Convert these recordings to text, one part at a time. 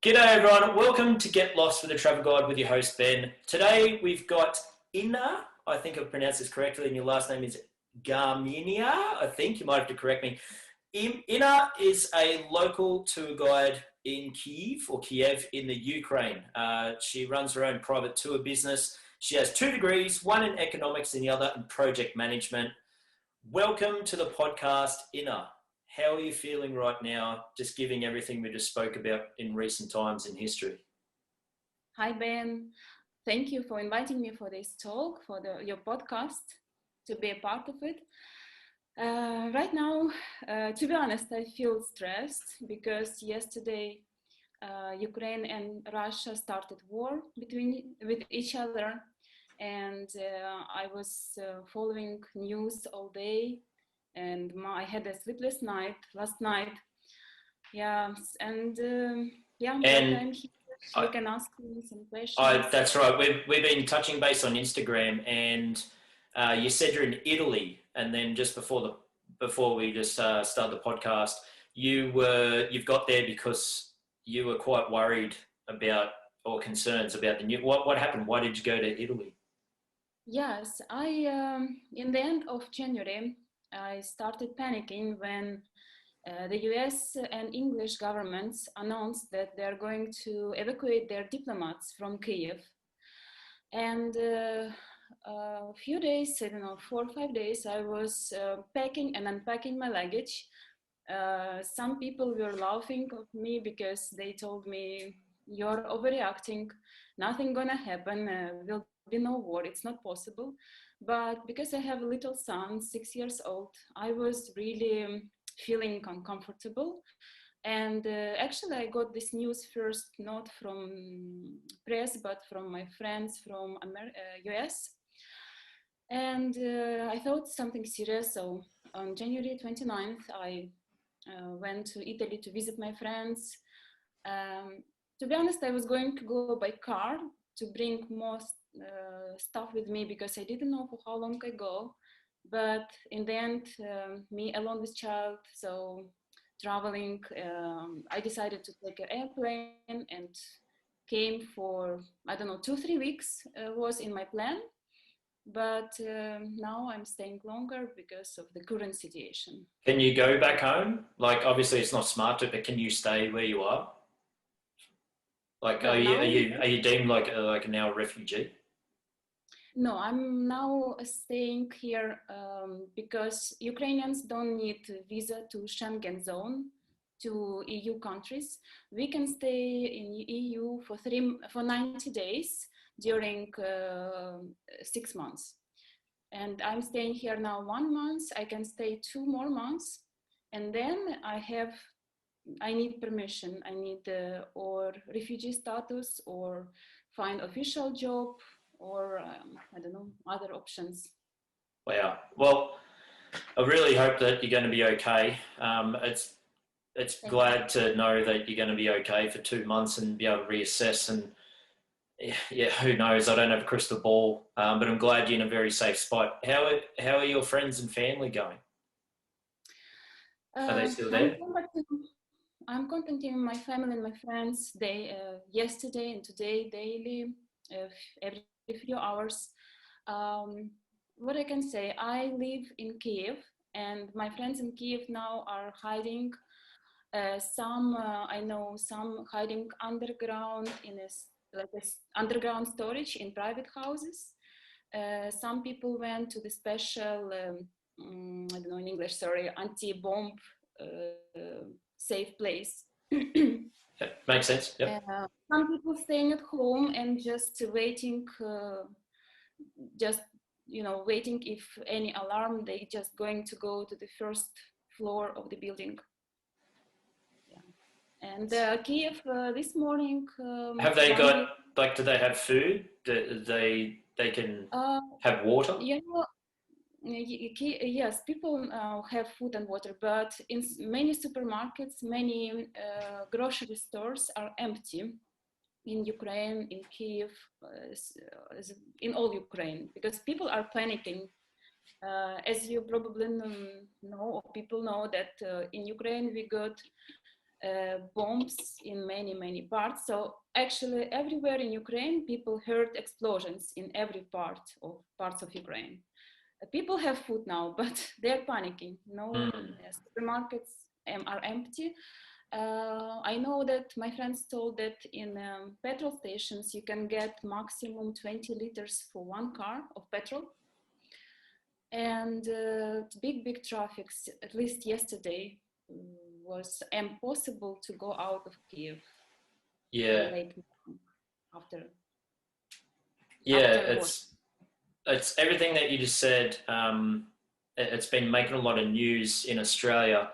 G'day everyone, welcome to Get Lost with a Travel Guide with your host Ben. Today we've got Ina, I think I've pronounced this correctly, and your last name is Garminia, I think, you might have to correct me. Ina is a local tour guide in Kiev in the Ukraine. She runs her own private tour business. She has 2 degrees, one in economics and the other in project management. Welcome to the podcast, Ina. How are you feeling right now, just giving everything we just spoke about in recent times in history? Hi, Ben. Thank you for inviting me for this talk, for your podcast, to be a part of it. Right now, to be honest, I feel stressed because yesterday Ukraine and Russia started war with each other, and I was following news all day. And I had a sleepless night last night. Yeah, and I'm here. You can ask me some questions. That's right. We've been touching base on Instagram, and you said you're in Italy, and then just before we just started the podcast, you've got there because you were quite worried about or concerns about the new. What happened? Why did you go to Italy? Yes, I in the end of January. I started panicking when the US and English governments announced that they're going to evacuate their diplomats from Kiev. And a few days, I don't know, 4 or 5 days, I was packing and unpacking my luggage. Some people were laughing at me because they told me, "You're overreacting, nothing gonna happen, will be no war, it's not possible." But because I have a little son, 6 years old, I was really feeling uncomfortable. And actually I got this news first, not from press, but from my friends from US. And I thought something serious. So on January 29th, I went to Italy to visit my friends. To be honest, I was going to go by car to bring more stuff with me because I didn't know for how long I go. But in the end, me alone with child, so traveling, I decided to take an airplane and came for, I don't know, 2-3 weeks was in my plan. But now I'm staying longer because of the current situation. Can you go back home? Like, obviously it's not smart to, but can you stay where you are? Like, Well, are you deemed like now a refugee? No, I'm now staying here because Ukrainians don't need visa to Schengen zone, to EU countries. We can stay in EU for 90 days during 6 months. And I'm staying here now 1 month. I can stay 2 more months. And then I need permission. I need or refugee status or find official job or I don't know, other options. Wow. Well, I really hope that you're going to be okay. It's glad to know that you're going to be okay for 2 months and be able to reassess. And yeah, who knows? I don't have a crystal ball, but I'm glad you're in a very safe spot. How are your friends and family going? Are they still there? I'm contacting my family and my friends. They yesterday and today daily, every few hours. What I can say, I live in Kiev, and my friends in Kiev now are hiding. I know some hiding underground in a underground storage in private houses. Some people went to the special, I don't know in English, sorry, anti-bomb safe place. Makes sense. Yep. Some people staying at home and just waiting, waiting if any alarm, they just going to go to the first floor of the building. Yeah. And Kiev this morning. Have they got do they have food? Do they can have water? Yeah. Yes, people have food and water, but in many supermarkets, many grocery stores are empty in Ukraine, in Kiev, in all Ukraine, because people are panicking. As you probably know, or people know that in Ukraine we got bombs in many parts. So actually everywhere in Ukraine, people heard explosions in every parts of Ukraine. People have food now, but they're panicking. No, supermarkets are empty. I know that my friends told that in petrol stations you can get maximum 20 liters for one car of petrol. And big traffics, at least yesterday, was impossible to go out of Kiev. Yeah. Late after. Yeah, it's everything that you just said. It's been making a lot of news in Australia.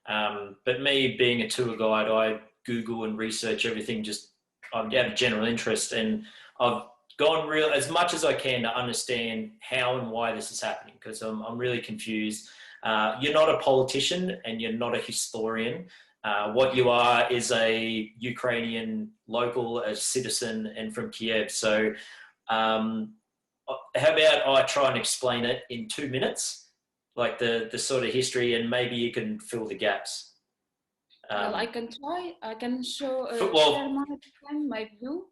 But me being a tour guide, I Google and research everything. I have a general interest, and I've gone real as much as I can to understand how and why this is happening, because I'm really confused. You're not a politician and you're not a historian. What you are is a Ukrainian local, a citizen, and from Kiev. So how about I try and explain it in 2 minutes, like the sort of history, and maybe you can fill the gaps. Well, I can try. I can show share my view.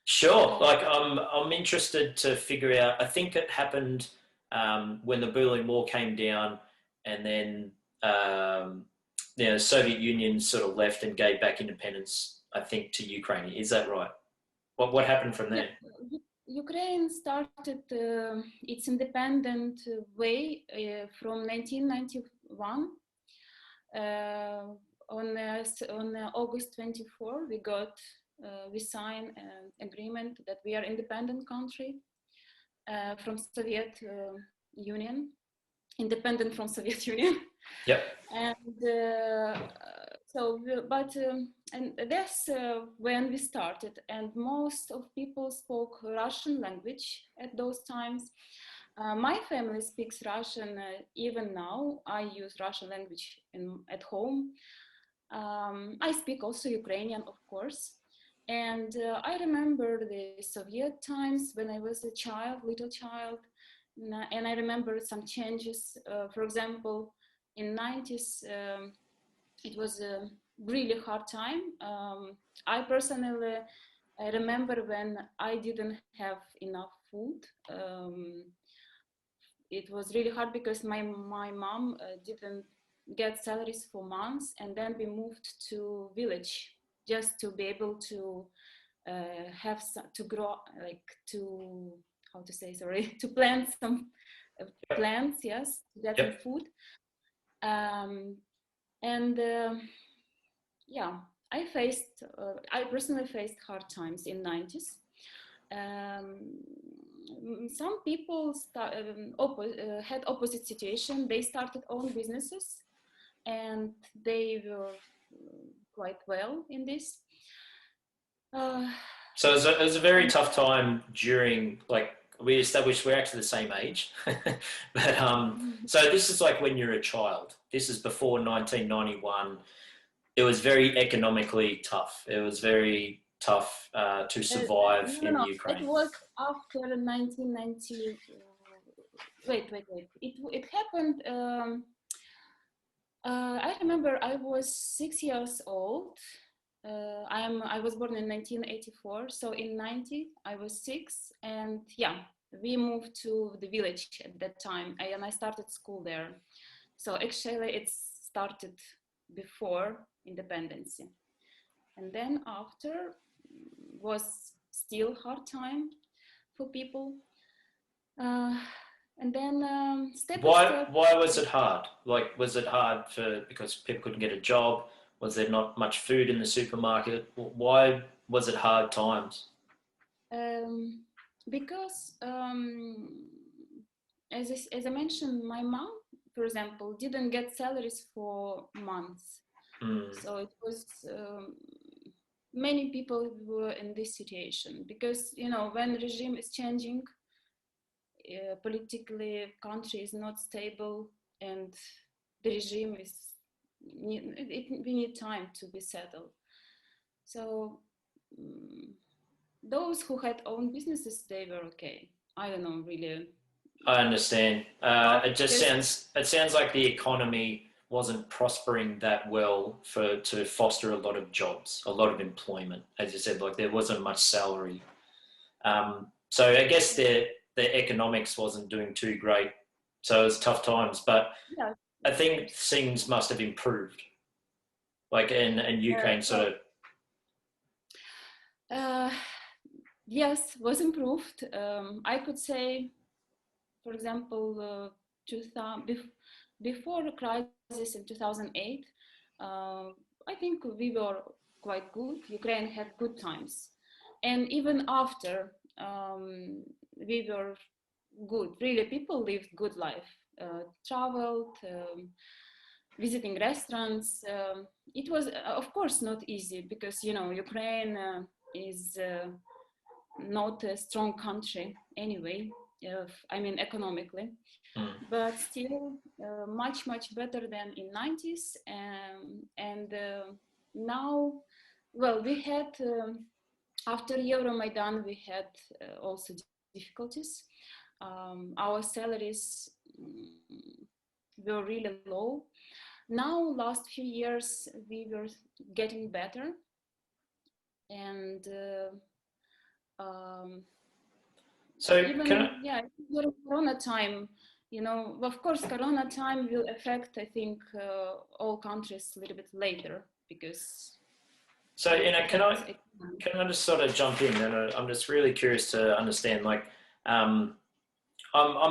Sure. Like I'm interested to figure out. I think it happened when the Berlin Wall came down, and then the Soviet Union sort of left and gave back independence, I think, to Ukraine. Is that right? What happened from there? Ukraine started its independent way from 1991. On August 24, we signed an agreement that we are independent country from Soviet Union, independent from Soviet Union. Yep. And and that's when we started, and most of people spoke Russian language at those times. My family speaks Russian even now. I use Russian language at home. I speak also Ukrainian, of course. And I remember the Soviet times when I was a little child, and I remember some changes. For example, in 90s, it was a really hard time. I personally, I remember when I didn't have enough food. It was really hard because my mom didn't get salaries for months, and then we moved to village just to be able to to grow, like to, how to say, sorry, to plant some plants, yes, to get some food. Yeah, I personally faced hard times in 90s. Some people had opposite situation. They started own businesses, and they were quite well in this. So it was a very tough time during, like, we established we're actually the same age, but so this is like when you're a child. This is before 1991. It was very economically tough. It was very tough to survive in Ukraine. It was after 1990. Wait. It happened. I remember I was 6 years old. I was born in 1984, so in 90 I was 6, and yeah, we moved to the village at that time, and I started school there. So actually it started before independence, and then after was still hard time for people, and then step by step. Why was it hard? Like, was it hard because people couldn't get a job? Was there not much food in the supermarket? Why was it hard times? Because as I mentioned, my mom, for example, didn't get salaries for months. So it was many people were in this situation because, you know, when regime is changing, politically country is not stable, and the regime is we need time to be settled. So those who had own businesses, they were okay. I don't know, really. I understand. It sounds like the economy wasn't prospering that well to foster a lot of jobs, a lot of employment. As you said, like there wasn't much salary. So I guess the economics wasn't doing too great. So it was tough times, but Yeah. I think things must have improved. Like in Ukraine, sort of. Uh, yes, was improved. I could say, for example, 2000, before the crisis in 2008, I think we were quite good. Ukraine had good times. And even after, we were good. Really, people lived good life, traveled, visiting restaurants. It was, of course, not easy because, you know, Ukraine is not a strong country anyway, I mean, economically. But still much better than in 90s. And now, well, we had, after Euromaidan, we had also difficulties. Our salaries were really low. Now, last few years, we were getting better. And so even, during Corona time, you know, of course, Corona time will affect, I think, all countries a little bit later because. So, you know, can I just sort of jump in? And I'm just really curious to understand. Like, I'm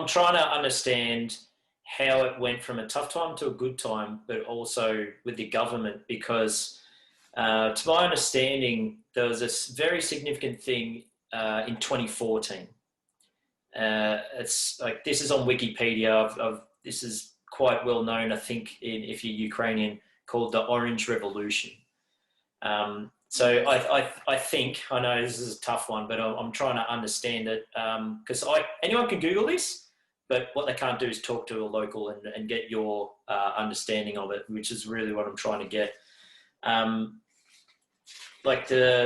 trying to understand how it went from a tough time to a good time, but also with the government, because to my understanding, there was this very significant thing in 2014. It's like, this is on Wikipedia. This is quite well known, I think, if you're Ukrainian, called the Orange Revolution. So I think, I know this is a tough one, but I'm trying to understand it because anyone can Google this, but what they can't do is talk to a local and get your understanding of it, which is really what I'm trying to get.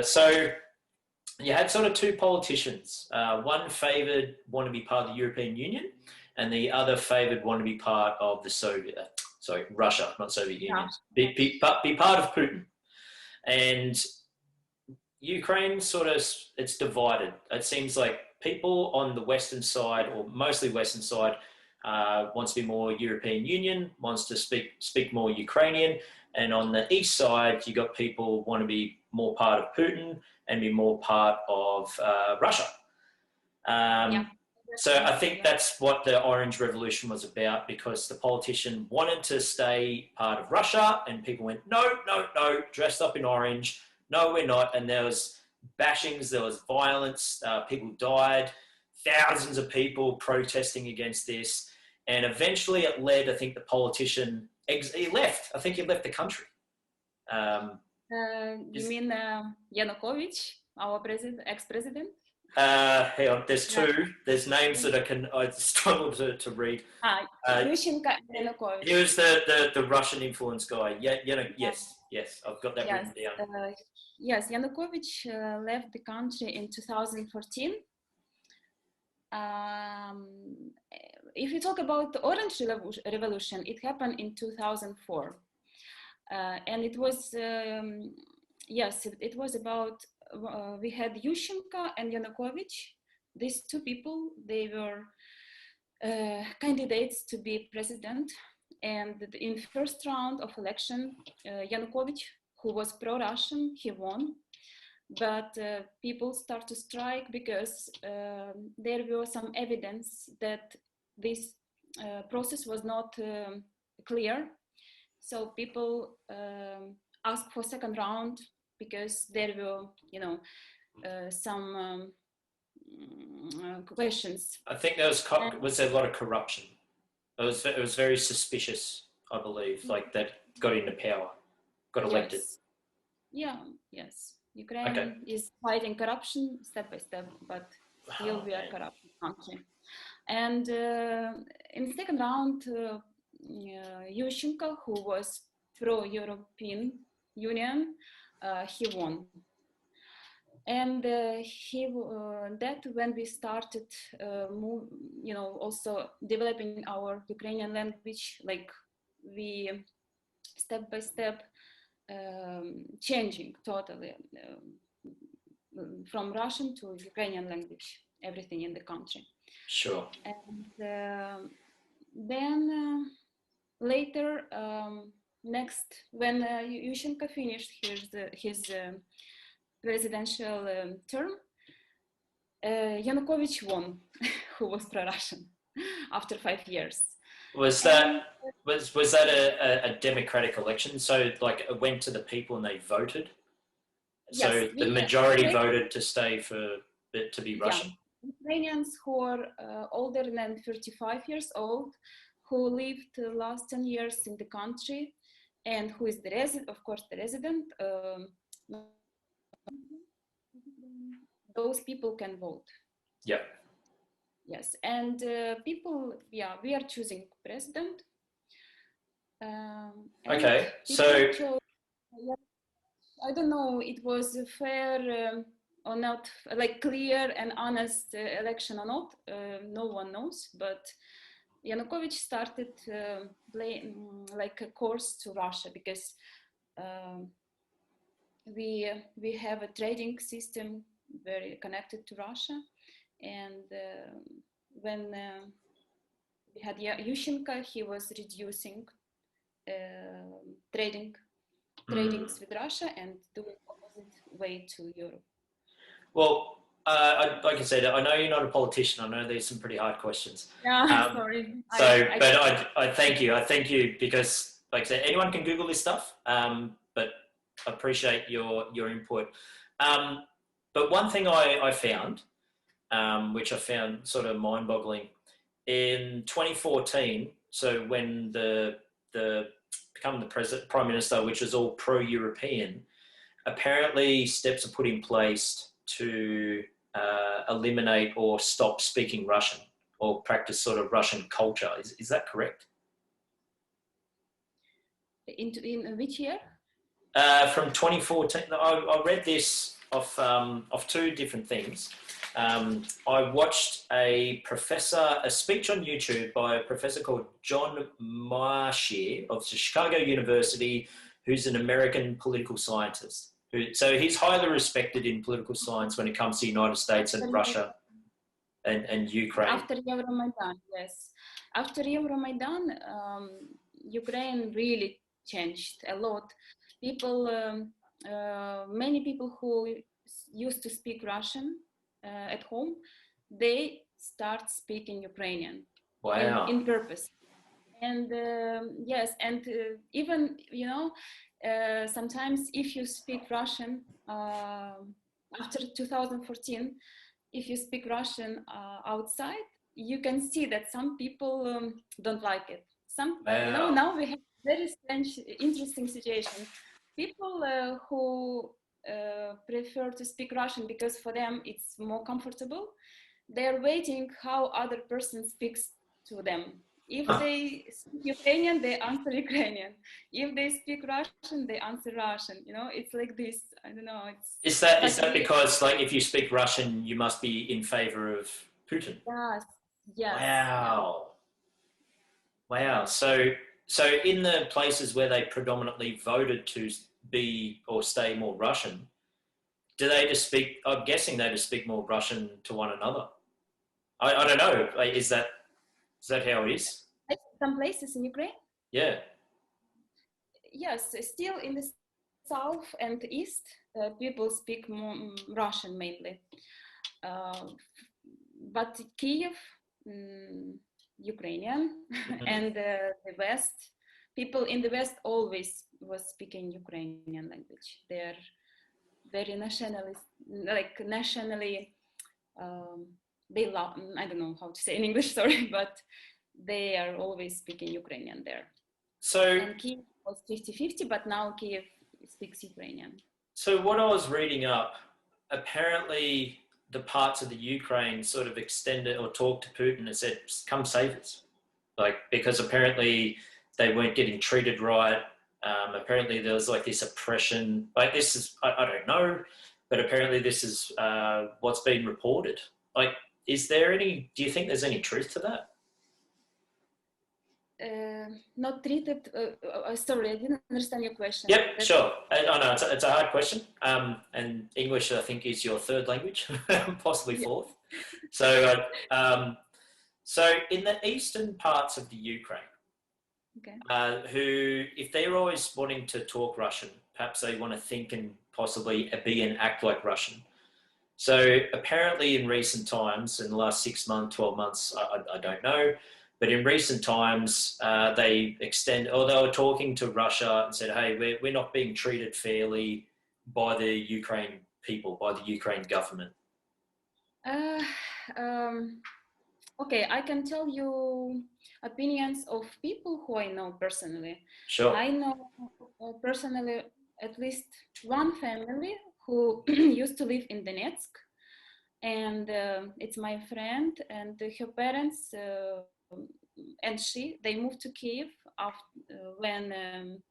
So you had sort of two politicians. One favoured want to be part of the European Union, and the other favoured want to be part of the Russia, not Soviet Union, be part of Putin. And Ukraine it's divided. It seems like people on the Western side, or mostly Western side, wants to be more European Union, wants to speak more Ukrainian. And on the East side, you got people want to be more part of Putin and be more part of Russia. So I think that's what the Orange Revolution was about, because the politician wanted to stay part of Russia and people went, no, dressed up in orange. No, we're not. And there was bashings, there was violence, people died, thousands of people protesting against this. And eventually it led, I think the politician, he left. I think he left the country. You mean Yanukovych, our ex-president? Hang on, there's two. There's names that I struggle to read. Yushchenko and Yanukovych. He was the Russian influence guy. Yes, I've got that written down. Yes, Yanukovych left the country in 2014. If you talk about the Orange Revolution, it happened in 2004. And it was, it was about, we had Yushchenko and Yanukovych. These two people, they were candidates to be president. And in first round of election, Yanukovych, who was pro-Russian, he won. But people start to strike because there was some evidence that this process was not clear. So people asked for second round because there were, some questions. I think there was a lot of corruption. It was very suspicious, I believe, like that got into power, got elected. Yes. Ukraine is fighting corruption step by step, but still we are a corrupt country. And in the second round, Yushchenko, who was pro-European Union, he won. And that when we started also developing our Ukrainian language, like we step by step changing totally from Russian to Ukrainian language, everything in the country. Sure. And then later, when Yushchenko finished his presidential term, Yanukovych won, who was pro-Russian, after 5 years. Was that a democratic election? So like it went to the people and they voted. So Yes, the majority voted to stay for it to be Russian. Yeah. Ukrainians who are older than 35 years old, who lived the last 10 years in the country, and who is the resident, of course, the resident. Those people can vote. Yeah. Yes, and people, we are choosing president. Okay, so I don't know, it was a fair or not, like clear and honest election or not. No one knows, but Yanukovych started like a course to Russia, because we have a trading system very connected to Russia, and when we had Yushchenko, he was reducing tradings with Russia and doing opposite way to Europe. Well, like I said, I know you're not a politician. I know there's some pretty hard questions. Yeah, sorry. But I thank you. I thank you because, like I said, anyone can Google this stuff. But I appreciate your input. But one thing I found, which I found sort of mind-boggling, in 2014. So when the become the prime minister, which is all pro-European, apparently steps are put in place to eliminate or stop speaking Russian or practice sort of Russian culture. Is that correct? In which year? From 2014. I read this of two different things. I watched a speech on YouTube by a professor called John Marshy of Chicago University, who's an American political scientist. So he's highly respected in political science when it comes to the United States and Russia and Ukraine. After Euromaidan, yes. After Euromaidan, Ukraine really changed a lot. Many people who used to speak Russian at home, they start speaking Ukrainian. Wow. in purpose. And yes, and even, sometimes if you speak Russian, after 2014, if you speak Russian outside, you can see that some people don't like it. Wow. Now we have very strange, interesting situation. People who prefer to speak Russian because for them it's more comfortable, they're waiting how other person speaks to them. If they speak Ukrainian, they answer Ukrainian. If they speak Russian, they answer Russian. It's like this. I don't know. Is that because, like, if you speak Russian, you must be in favor of Putin? Yes. Wow. So in the places where they predominantly voted to be or stay more Russian, do they just speak? I'm guessing they just speak more Russian to one another. I don't know. Is that how it is? Some places in Ukraine? Yeah. Yes, still in the south and east, people speak more Russian mainly. But Kiev, Ukrainian, and the west, people in the west always was speaking Ukrainian language. They're very nationalist, like nationally, they love, I don't know how to say in English, sorry, but they are always speaking Ukrainian there. And Kiev was 50-50, but now Kiev speaks Ukrainian. So what I was reading up, apparently the parts of the Ukraine sort of extended or talked to Putin and said, come save us. Like, because apparently they weren't getting treated right. Apparently there was like this oppression, like this is, I don't know, but apparently this is what's been reported. Like, do you think there's any truth to that? not treated. Sorry, I didn't understand your question. Yep, sure. Oh no, it's a hard question. And English, I think, is your third language, possibly fourth. So, so in the eastern parts of the Ukraine, Okay. who, if they're always wanting to talk Russian, perhaps they want to think and possibly be and act like Russian. So apparently in recent times, in the last 6 months, 12 months, I don't know, but in recent times, they were talking to Russia and said, hey, we're not being treated fairly by the Ukraine people, by the Ukraine government. Okay, I can tell you opinions of people who I know personally. Sure. I know personally at least one family who used to live in Donetsk, and it's my friend, and her parents and they moved to Kiev after, when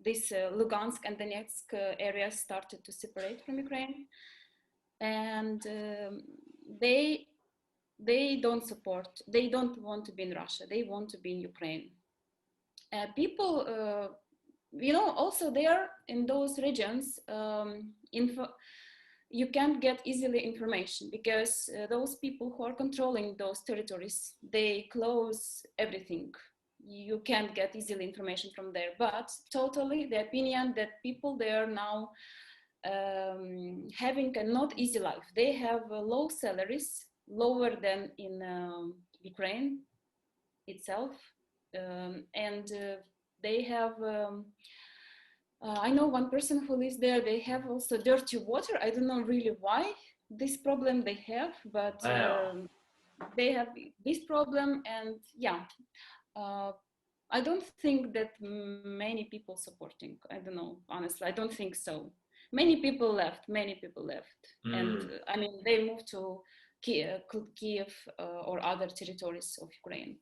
this Lugansk and Donetsk areas started to separate from Ukraine, and they don't want to be in Russia. They want to be in Ukraine. People, also there in those regions, you can't get easily information because those people who are controlling those territories, they close everything. You can't get easily information from there. But totally the opinion that people there now having a not easy life. They have low salaries, lower than in Ukraine itself, and they have I know one person who lives there. They have also dirty water. I don't know really why this problem they have, but they have this problem, and yeah, I don't think that many people supporting. I don't know, honestly, I don't think so. Many people left, and I mean they moved to Kiev or other territories of Ukraine.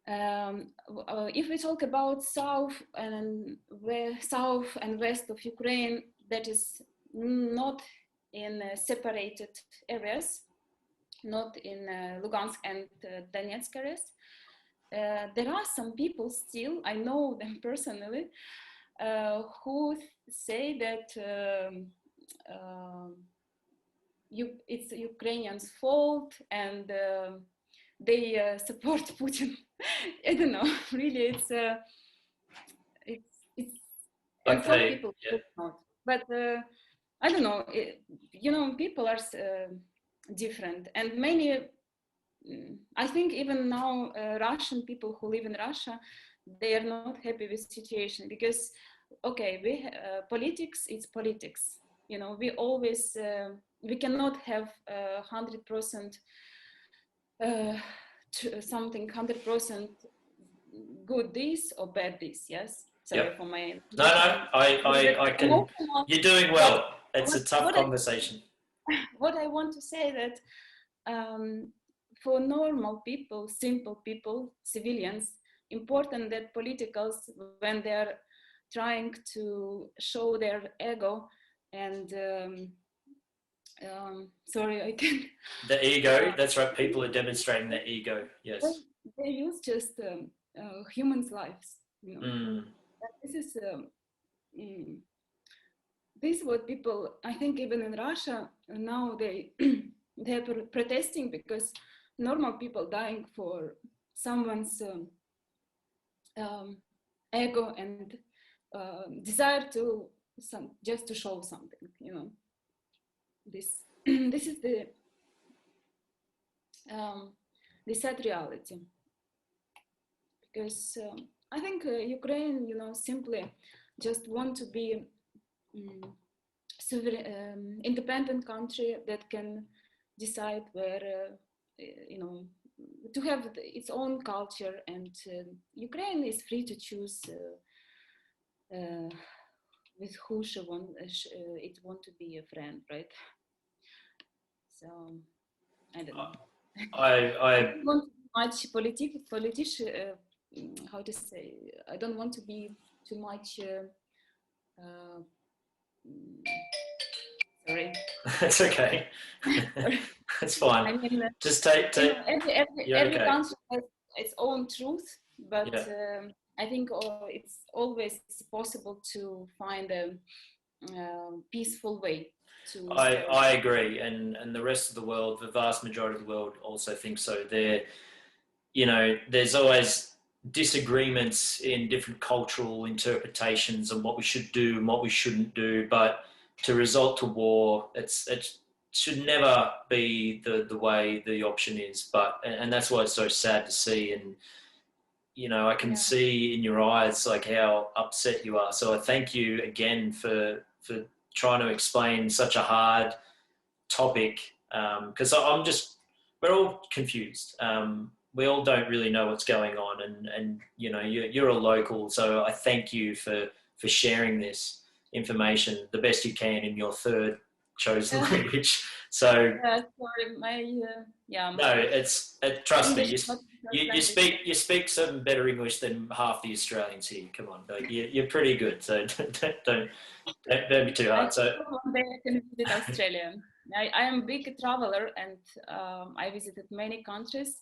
If we talk about south and west of Ukraine, that is not in separated areas, not in Lugansk and Donetsk areas. There are some people still, I know them personally, who say that it's Ukrainians' fault and they support Putin. I don't know. Really, it's and some people not. But I don't know. People are different, and many. I think even now, Russian people who live in Russia, they are not happy with the situation because, okay, politics. It's politics. We always we cannot have 100%. Something 100% good this or bad this. Yes. Sorry for my. No. I can. You're doing well. It's a tough conversation. What I want to say that for normal people, simple people, civilians, important that politicals, when they're trying to show their ego and sorry, I can. The ego, that's right. People are demonstrating their ego. Yes. They use just humans' lives. This is this is what people. I think even in Russia now they're protesting because normal people dying for someone's ego and desire to just to show something. This is the sad reality, because I think Ukraine, simply just want to be independent country that can decide where, to have its own culture, and Ukraine is free to choose with who it want to be a friend, right? So I don't know. I don't want much politician. How to say? I don't want to be too much Sorry. It's okay. It's fine. I mean, Just take. You're every okay. country has its own truth, but Yeah. I think it's always possible to find a peaceful way to solve. I agree, and the rest of the world, the vast majority of the world, also think so. There's always disagreements in different cultural interpretations on what we should do and what we shouldn't do, but to resort to war, it should never be the way the option is. And that's why it's so sad to see. And I can Yeah, see in your eyes like how upset you are. So I thank you again for trying to explain such a hard topic, because we're all confused. We all don't really know what's going on, and you're a local, so I thank you for sharing this information the best you can in your third chosen language. So sorry, yeah, no, trust me, English is not the first you language. speak some better English than half the Australians here. Come on, like you're pretty good, so don't be too I hard. So hope one day I can visit Australia. I am a big traveler, and I visited many countries.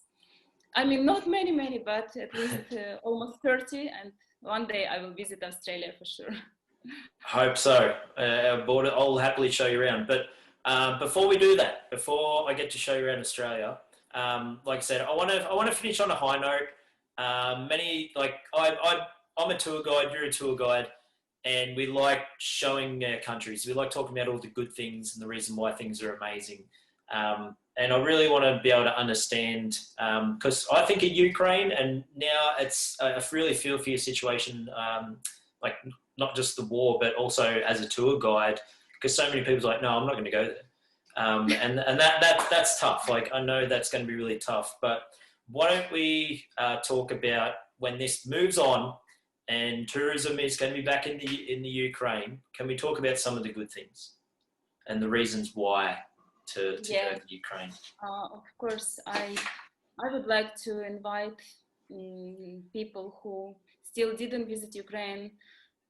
I mean, not many, but at least almost 30. And one day I will visit Australia for sure. hope so. Our border, I'll happily show you around. But before we do that, before I get to show you around Australia, like I said, I want to finish on a high note. I'm a tour guide. You're a tour guide, and we like showing our countries. We like talking about all the good things and the reason why things are amazing. And I really want to be able to understand, because I think of Ukraine, and now I really feel for your situation, like not just the war, but also as a tour guide, because so many people are like, no, I'm not going to go there. And that's tough. Like, I know that's going to be really tough, but why don't we talk about when this moves on and tourism is going to be back in the Ukraine? Can we talk about some of the good things and the reasons why to go to Ukraine? Of course, I would like to invite people who still didn't visit Ukraine.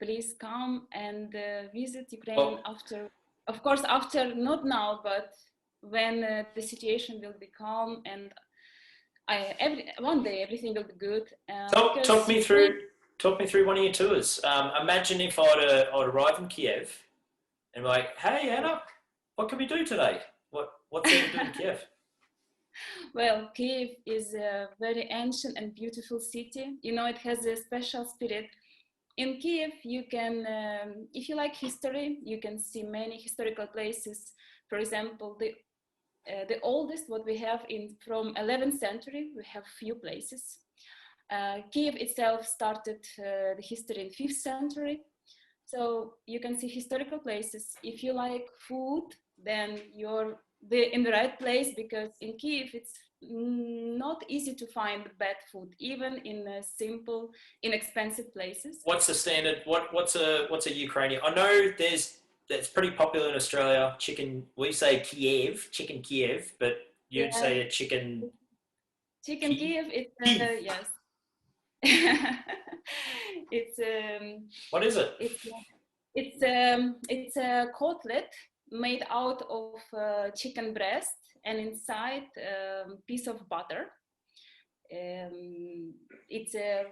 Please come and visit Ukraine after, of course, after, not now, but when the situation will be calm, and one day everything will be good. Talk me through one of your tours. Imagine if I'd arrive in Kiev and be like, hey Anna, what can we do today? What's there to do in Kiev? Well, Kiev is a very ancient and beautiful city. It has a special spirit. In Kiev, you can, if you like history, you can see many historical places. For example, the oldest what we have from 11th century, we have few places. Kiev itself started the history in 5th century. So you can see historical places. If you like food, then you're in the right place, because in Kiev it's not easy to find bad food, even in simple, inexpensive places. What's the standard? What's a Ukrainian? I know that's pretty popular in Australia. Chicken. We say Kiev, chicken Kiev, but you'd say a chicken. Chicken Kiev. It's yes. It's what is it? It's a cutlet made out of chicken breast, and inside piece of butter. It's a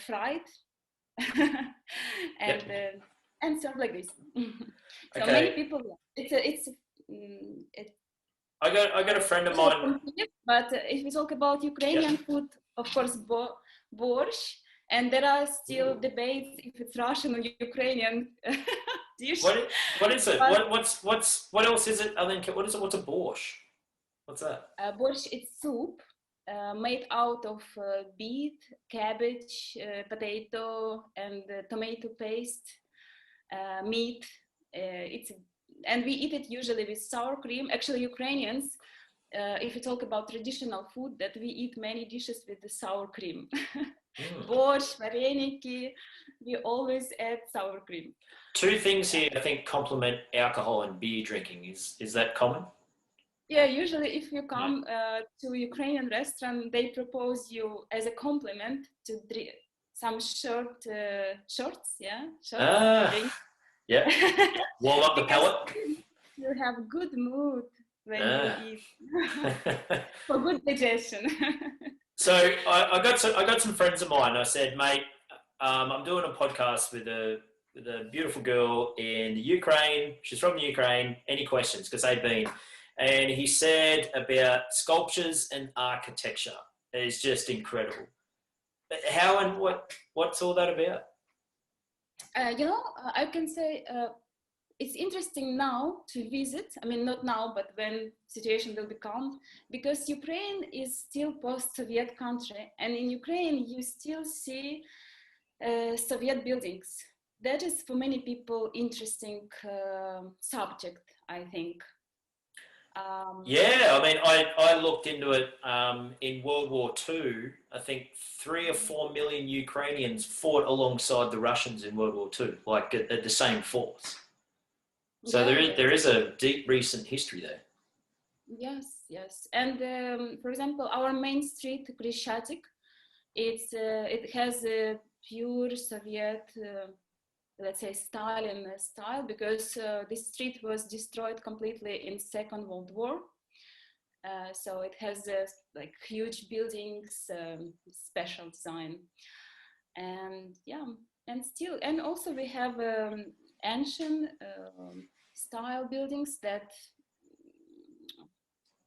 fried and served like this. So okay. Many people. I got a friend of mine. But if we talk about Ukrainian food, of course, borscht, and there are still debates if it's Russian or Ukrainian dish. What is it? What else is it? What is it? What's a borscht? What's that? Borscht is soup made out of beet, cabbage, potato, and tomato paste, meat. And we eat it usually with sour cream. Actually, Ukrainians, if you talk about traditional food, that we eat many dishes with the sour cream. Borscht, vareniki, we always add sour cream. Two things here I think complement alcohol and beer drinking. Is that common? Yeah, usually if you come to a Ukrainian restaurant, they propose you as a compliment to drink some shorts, drink. Yeah. Warm up the palate. You have good mood when you eat for good digestion. So I got some friends of mine. I said, mate, I'm doing a podcast with a beautiful girl in the Ukraine. She's from the Ukraine. Any questions? Because they've been. And he said about sculptures and architecture. It's just incredible. How and what's all that about? I can say it's interesting now to visit. I mean, not now, but when situation will be calm, because Ukraine is still post-Soviet country, and in Ukraine you still see Soviet buildings. That is for many people interesting subject, I think. Yeah, I mean, I looked into it in World War II. I think 3 or 4 million Ukrainians fought alongside the Russians in World War II, like at the same force. So there is a deep recent history there. Yes. And for example, our main street, Krishchatyk, it has a pure Soviet, let's say, Stalin style, because this street was destroyed completely in Second World War. So it has like huge buildings, special design, and and also we have ancient style buildings that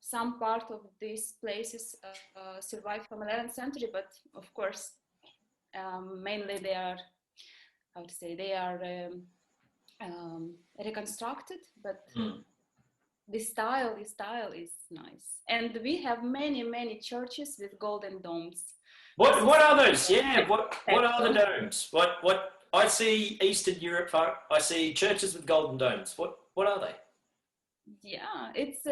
some part of these places survived from 11th century, but of course mainly they are, how to say, they are reconstructed, but the style is nice. And we have many churches with golden domes. What are those? Yeah, what are the domes? What I see Eastern Europe, I see churches with golden domes. What are they? Yeah, it's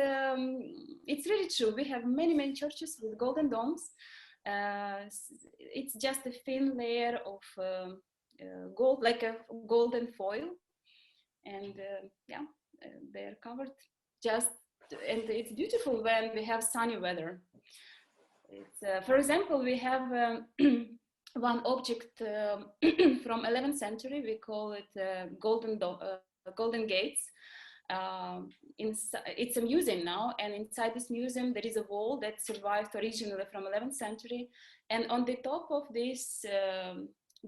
really true. We have many churches with golden domes. It's just a thin layer of gold, like a golden foil, and they're covered. And it's beautiful when we have sunny weather. It's, for example, we have one object from 11th century. We call it golden gates. It's a museum now, and inside this museum there is a wall that survived originally from 11th century, and on the top of these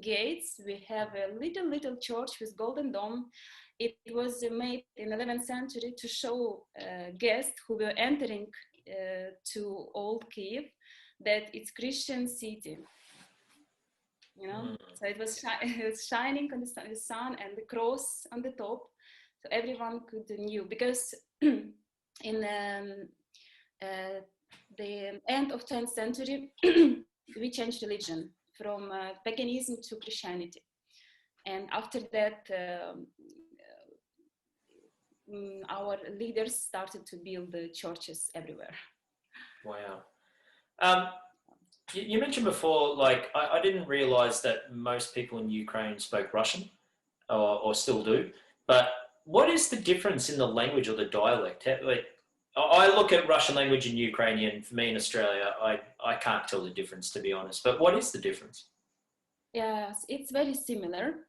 gates we have a little church with golden dome. It was made in 11th century to show guests who were entering to old Kiev that it's Christian city, so it was shining on the sun and the cross on the top. So everyone could knew, because in the end of 10th century, we changed religion from paganism to Christianity. And after that, our leaders started to build the churches everywhere. Wow. You mentioned before, like, I didn't realize that most people in Ukraine spoke Russian, or still do, but what is the difference in the language or the dialect? I look at Russian language and Ukrainian. For me in Australia, I can't tell the difference, to be honest. But what is the difference? Yes, it's very similar.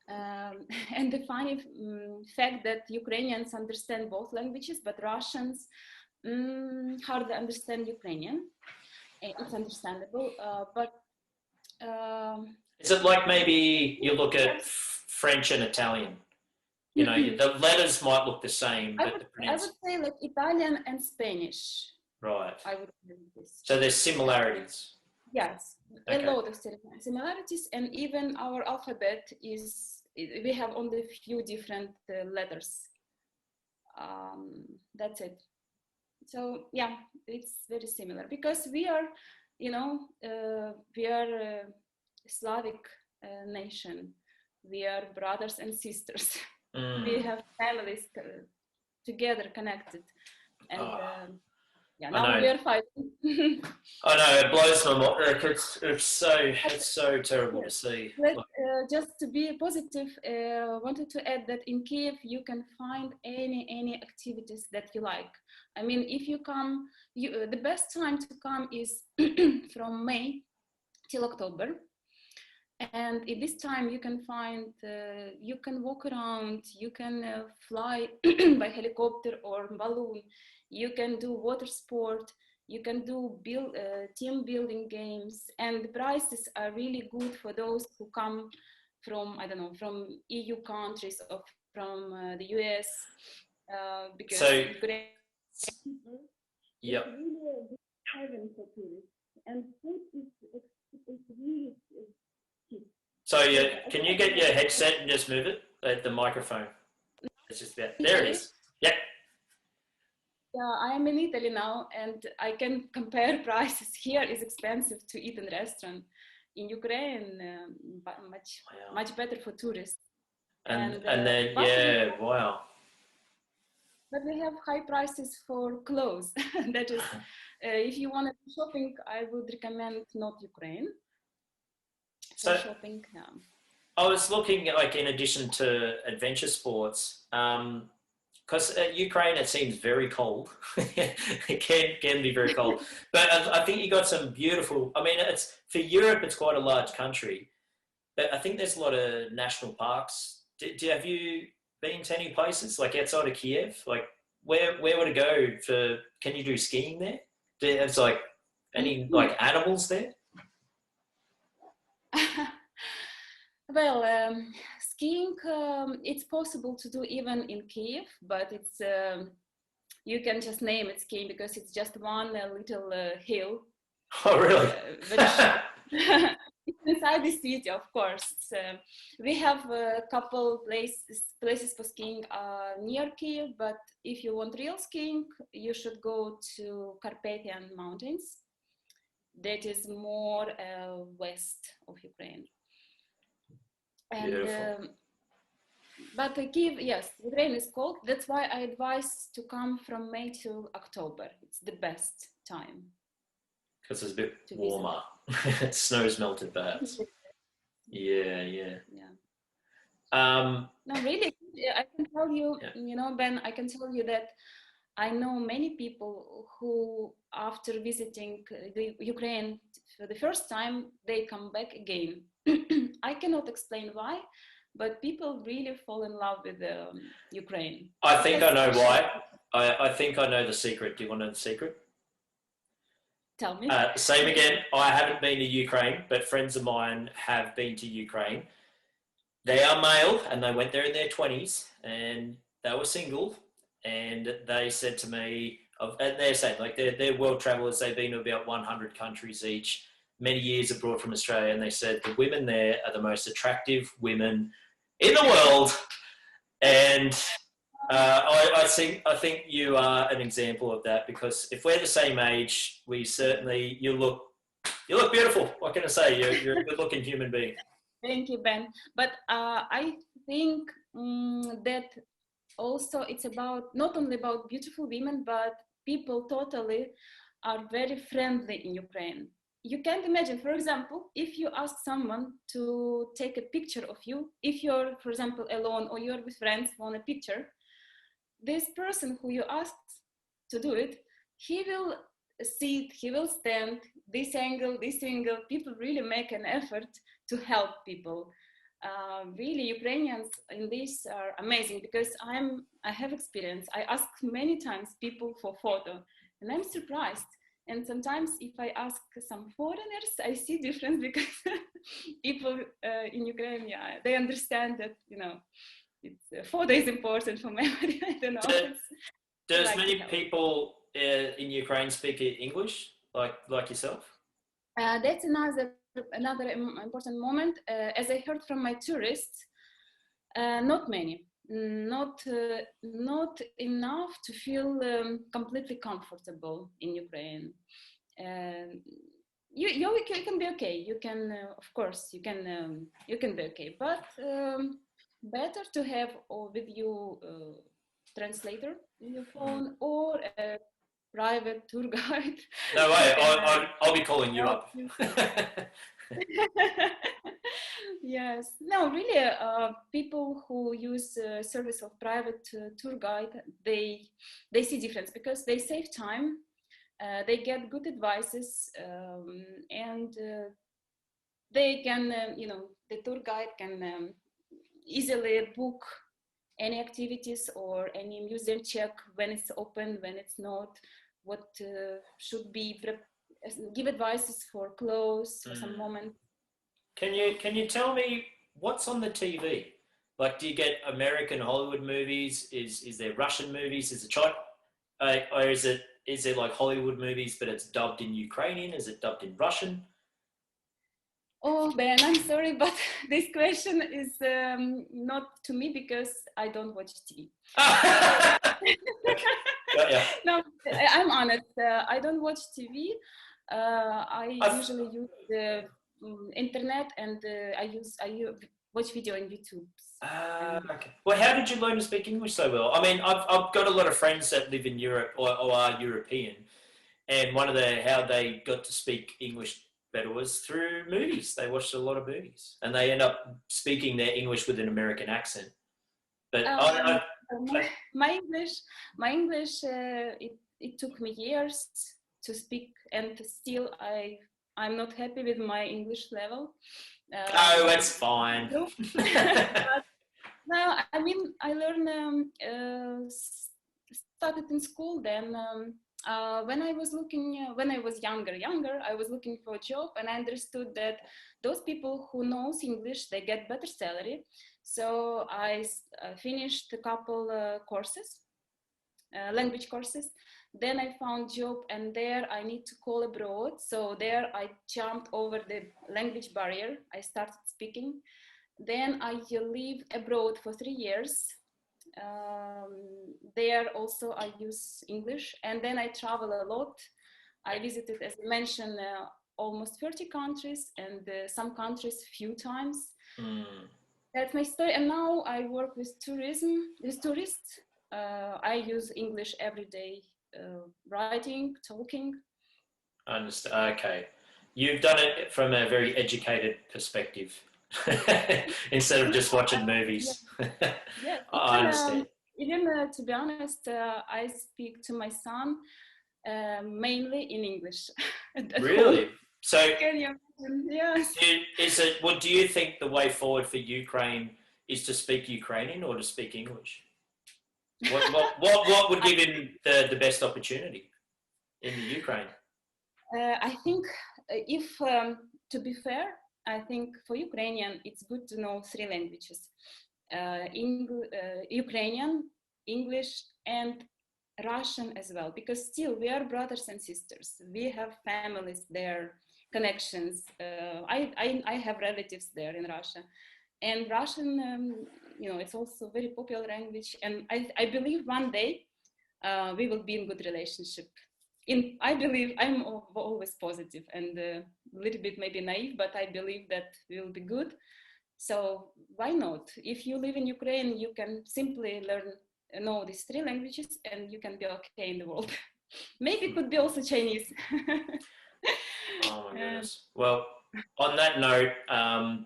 And the funny fact that Ukrainians understand both languages, but Russians hardly understand Ukrainian. It's understandable, but... is it like maybe you look at French and Italian? You know, the letters might look the same, but I would say like Italian and Spanish. Right. I would say this. So there's similarities. Yes, okay. A lot of similarities, and even our alphabet we have only a few different letters. That's it. So yeah, it's very similar, because we are, we are a Slavic nation. We are brothers and sisters. We have families together, connected, and now we are fighting. I know, it blows my mind. It's so terrible to see. Just to be positive, wanted to add that in Kiev you can find any activities that you like. I mean, if you come, the best time to come is from May till October. And at this time you can find, you can walk around, you can fly by helicopter or balloon, you can do water sport, you can do team building games, and the prices are really good for those who come from, I don't know, from EU countries or from the US, because So, Ukraine yep. is really a good heaven for tourists, and food is really cheap. So, can you get your headset and just move it at the microphone? It's just there. There it is. Yep. Yeah, I am in Italy now, and I can compare prices. Here is expensive to eat in restaurant. In Ukraine, much better for tourists. And then, yeah, wow. But we have high prices for clothes. That is, if you want to do shopping, I would recommend not Ukraine. So shopping, yeah. I was looking, like, in addition to adventure sports, because Ukraine, it seems very cold. It can be very cold. But I think you got some beautiful, I mean, it's for Europe, it's quite a large country. But I think there's a lot of national parks. Have you been to any places, like outside of Kiev? Like, where would it go for, can you do skiing there? It's like, any, like, animals there? Well, skiing, it's possible to do even in Kiev, but it's you can just name it skiing because it's just one little hill. Oh, really? It's inside the city, of course. We have a couple places for skiing near Kiev, but if you want real skiing, you should go to Carpathian Mountains. That is more west of Ukraine. And but Kiev, yes, Ukraine is cold. That's why I advise to come from May to October. It's the best time. Because it's a bit warmer. Snow's melted, perhaps. Yeah. No, really, I can tell you, you know, Ben, I can tell you that I know many people who, after visiting the Ukraine for the first time, they come back again. I cannot explain why, but people really fall in love with Ukraine. I think I know why. I think I know the secret. Do you want to know the secret? Tell me. Same again. I haven't been to Ukraine, but friends of mine have been to Ukraine. They are male, and they went there in their 20s, and they were single, and they said to me, and they're saying, like, they're world travelers. They've been to about 100 countries each, many years abroad from Australia, and they said the women there are the most attractive women in the world. And I think you are an example of that, because if we're the same age, we certainly, you look beautiful. What can I say? You're a good-looking human being. Thank you, Ben. But I think that also it's about not only about beautiful women, but people totally are very friendly in Ukraine. You can't imagine, for example, if you ask someone to take a picture of you, if you're, for example, alone or you're with friends on a picture, this person who you asked to do it, he will sit, he will stand, this angle, people really make an effort to help people. Really, Ukrainians in this are amazing, because I have experience. I ask many times people for photo, and I'm surprised. And sometimes if I ask some foreigners, I see difference, because people in Ukraine, they understand that, you know, photo is important for memory. I don't know. Does many people in Ukraine speak English, like yourself? That's another important moment. As I heard from my tourists, not many, not enough to feel completely comfortable in Ukraine. You can be okay. You can, of course, you can be okay. But better to have with you translator in your phone, or a private tour guide. No way, I'll be calling you up. Yes, no, really, people who use service of private tour guide, they see difference, because they save time, they get good advices, and they can, the tour guide can easily book any activities or any museum, check when it's open, when it's not, what should be, give advices for clothes for some moment. Can you tell me what's on the TV? Like, do you get American Hollywood movies? Is there Russian movies? Is it China? Or is it like Hollywood movies, but it's dubbed in Ukrainian? Is it dubbed in Russian? Oh, Ben, I'm sorry, but this question is not to me because I don't watch TV. Yeah. No, I'm honest. I don't watch TV. I usually use the internet, and I watch video on YouTube. Okay. Well, how did you learn to speak English so well? I mean, I've got a lot of friends that live in Europe or are European, and one of how they got to speak English better was through movies. They watched a lot of movies, and they end up speaking their English with an American accent. But my English, it took me years to speak, and still I'm not happy with my English level. Oh, that's fine. No, I mean, I learned, started in school. Then when I was younger, I was looking for a job, and I understood that those people who knows English, they get better salary. So I finished a couple courses, language courses. Then I found job, and there I need to call abroad. So there I jumped over the language barrier. I started speaking. Then I live abroad for 3 years. There also I use English, and then I travel a lot. I visited, as I mentioned, almost 30 countries, and some countries few times. That's my story. And now I work with tourists. I use English every day, writing, talking. Understand. Okay, you've done it from a very educated perspective. Instead of just watching movies. Yeah. I understand. Even to be honest, I speak to my son mainly in English. Really? So, can you imagine? Yes. Do you think the way forward for Ukraine is to speak Ukrainian or to speak English? What would give him the best opportunity in the Ukraine? I think if, to be fair, I think for Ukrainian, it's good to know 3 languages, Ukrainian, English, and Russian as well, because still we are brothers and sisters. We have families there, connections. I have relatives there in Russia. And Russian, it's also a very popular language. And I believe one day we will be in good relationship. I believe, I'm always positive and a little bit maybe naive, but I believe that we will be good. So why not? If you live in Ukraine, you can simply know these 3 languages, and you can be okay in the world. Maybe it could be also Chinese. Oh my goodness. Well, on that note,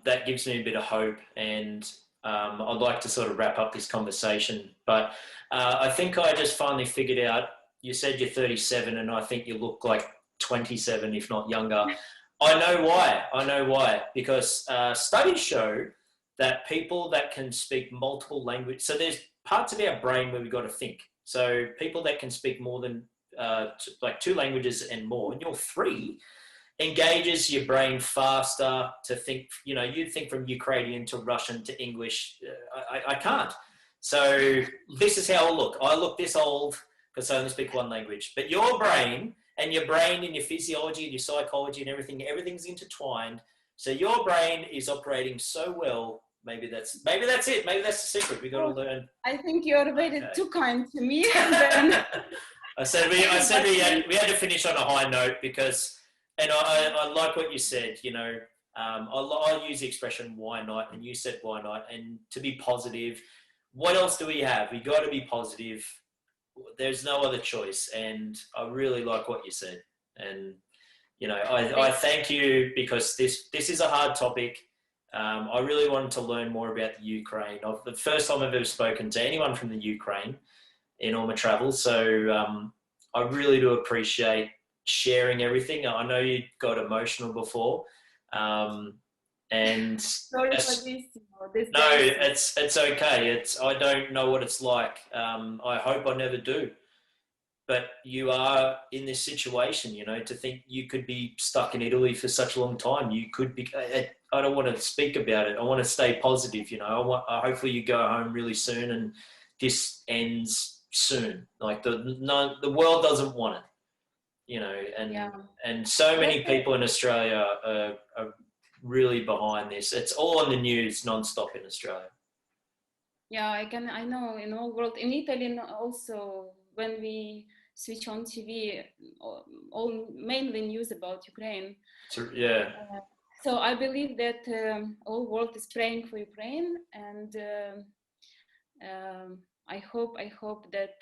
that gives me a bit of hope, and I'd like to sort of wrap up this conversation. But I think I just finally figured out, you said you're 37, and I think you look like 27, if not younger. I know why. Because studies show that people that can speak multiple languages, so there's parts of our brain where we've got to think. So people that can speak more than like 2 languages and more, and you're 3, engages your brain faster to think. You think from Ukrainian to Russian to English. I can't. So this is how I look. I look this old because I only speak 1 language. But your brain and your physiology and your psychology and everything's intertwined. So your brain is operating so well. Maybe that's it. Maybe that's the secret. We got to learn. I think you're very too kind to me. I said we had to finish on a high note because, and I like what you said. I use the expression "why not," and you said "why not," and to be positive. What else do we have? We got to be positive. There's no other choice, and I really like what you said. And I thank you, because this is a hard topic. I really wanted to learn more about the Ukraine. The first time I've ever spoken to anyone from the Ukraine in all my travels, so I really do appreciate sharing everything. I know you got emotional before, And Sorry for this. This no, days. it's okay. I don't know what it's like. I hope I never do. But you are in this situation, to think you could be stuck in Italy for such a long time. You could be. I don't want to speak about it. I want to stay positive. Hopefully you go home really soon and this ends soon. Like the world doesn't want it. And so many people in Australia are really behind this. It's all on the news nonstop in Australia. Yeah, I know in all world, in Italy also, when we switch on TV, all mainly news about Ukraine. Yeah. So I believe that all world is praying for Ukraine, and I hope that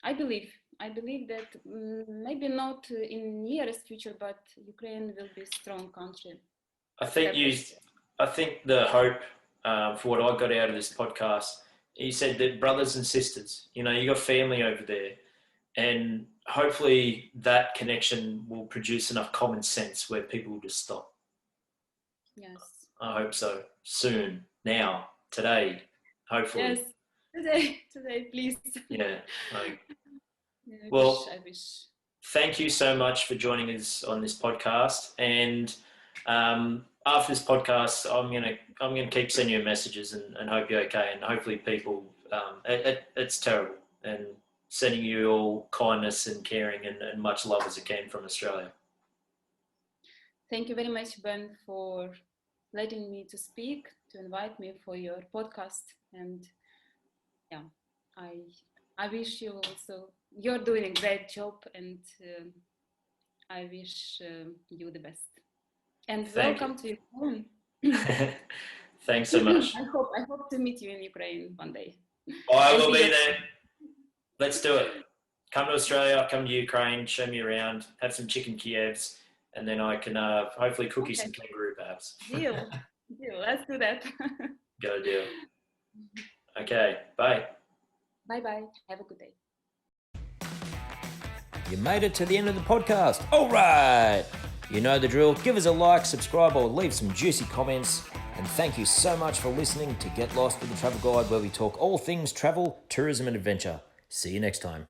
I believe that maybe not in nearest future, but Ukraine will be a strong country. I think the hope for what I got out of this podcast, you said that brothers and sisters, you got family over there, and hopefully that connection will produce enough common sense where people will just stop. Yes. I hope so. Soon. Now. Today. Hopefully. Yes. Today, please. Yeah. I wish. Thank you so much for joining us on this podcast. And after this podcast, I'm gonna keep sending you messages and hope you're okay. And hopefully people, it's terrible. And sending you all kindness and caring and much love as I can from Australia. Thank you very much, Ben, for letting me to speak, to invite me for your podcast. And yeah, I wish you also, you're doing a great job, and I wish you the best. And welcome to Ukraine. Thanks so much. I hope to meet you in Ukraine one day. I will be there. Let's do it. Come to Australia, come to Ukraine, show me around, have some chicken Kievs, and then I can hopefully cook you some kangaroo perhaps. Deal. Let's do that. Got a deal. Okay, bye. Bye-bye. Have a good day. You made it to the end of the podcast. All right. You know the drill. Give us a like, subscribe, or leave some juicy comments. And thank you so much for listening to Get Lost with the Travel Guide, where we talk all things travel, tourism, and adventure. See you next time.